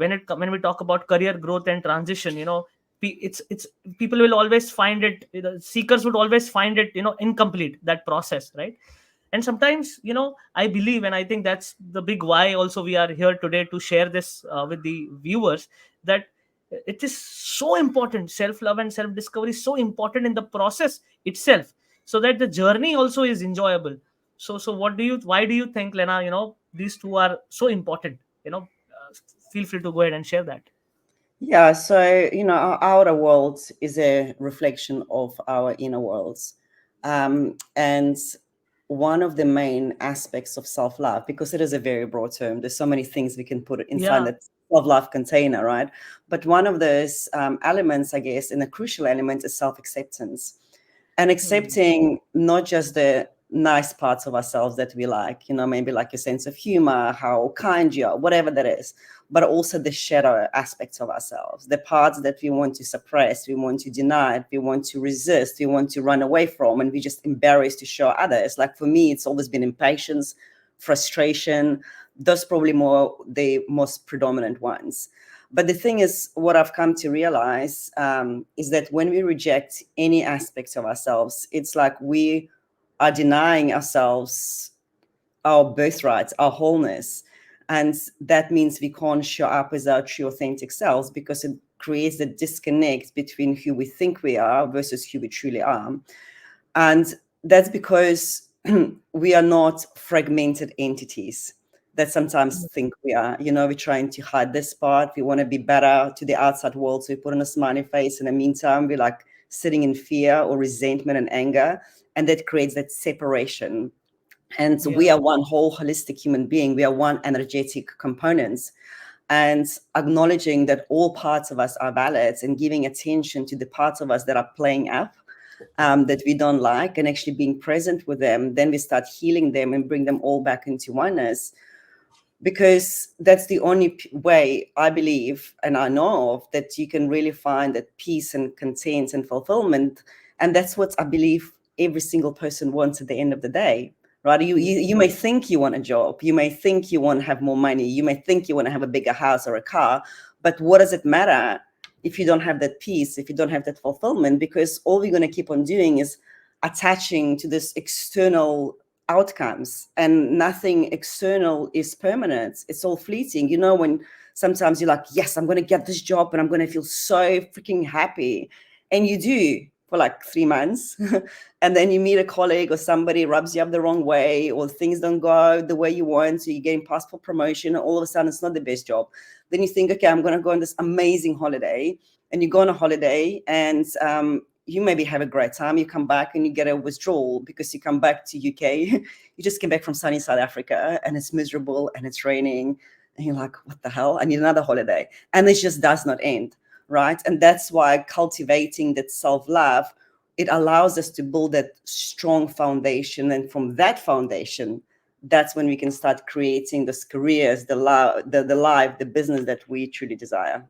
when we talk about career growth and transition, it's people will always find it, seekers would always find it, incomplete, that process, right? And sometimes, I believe, and I think that's the big why also we are here today to share this with the viewers, that it is so important. Self love and self discovery is so important in the process itself, so that the journey also is enjoyable. So why do you think, Lena, these two are so important? Feel free to go ahead and share that. Yeah, so our outer world is a reflection of our inner worlds. And one of the main aspects of self-love, because it is a very broad term, there's so many things we can put inside Yeah. that self-love container, right? But one of those elements, I guess, and a crucial element is self-acceptance. And Hmm. accepting not just the nice parts of ourselves that we like, maybe like your sense of humor, how kind you are, whatever that is, but also the shadow aspects of ourselves, the parts that we want to suppress, we want to deny, we want to resist, we want to run away from, and we just embarrassed to show others. Like for me, it's always been impatience, frustration. Those probably more the most predominant ones. But the thing is, what I've come to realize is that when we reject any aspects of ourselves, it's like we are denying ourselves our birthright, our wholeness. And that means we can't show up as our true, authentic selves, because it creates a disconnect between who we think we are versus who we truly are. And that's because we are not fragmented entities that sometimes think we are. We're trying to hide this part. We want to be better to the outside world. So we put on a smiley face. In the meantime, we're like sitting in fear or resentment and anger. And that creates that separation. And so Yeah. we are one whole holistic human being. We are one energetic components. And acknowledging that all parts of us are valid and giving attention to the parts of us that are playing up, that we don't like, and actually being present with them, then we start healing them and bring them all back into oneness. Because that's the only way, I believe, and I know of, that you can really find that peace and content and fulfillment. And that's what I believe every single person wants at the end of the day, right? You may think you want a job, you may think you want to have more money, you may think you want to have a bigger house or a car, but what does it matter if you don't have that peace, if you don't have that fulfillment? Because all we're going to keep on doing is attaching to this external outcomes, and nothing external is permanent. It's all fleeting. When sometimes you're like, yes, I'm going to get this job and I'm going to feel so freaking happy, and you do for like 3 months, and then you meet a colleague or somebody rubs you up the wrong way, or things don't go the way you want, so you're getting passed for promotion, and all of a sudden it's not the best job. Then you think, okay, I'm going to go on this amazing holiday, and you go on a holiday, and you maybe have a great time. You come back and you get a withdrawal because you come back to UK. You just came back from sunny South Africa and it's miserable and it's raining. And you're like, what the hell? I need another holiday. And it just does not end, right? And that's why cultivating that self-love, it allows us to build that strong foundation. And from that foundation, that's when we can start creating those careers, the life, the business that we truly desire.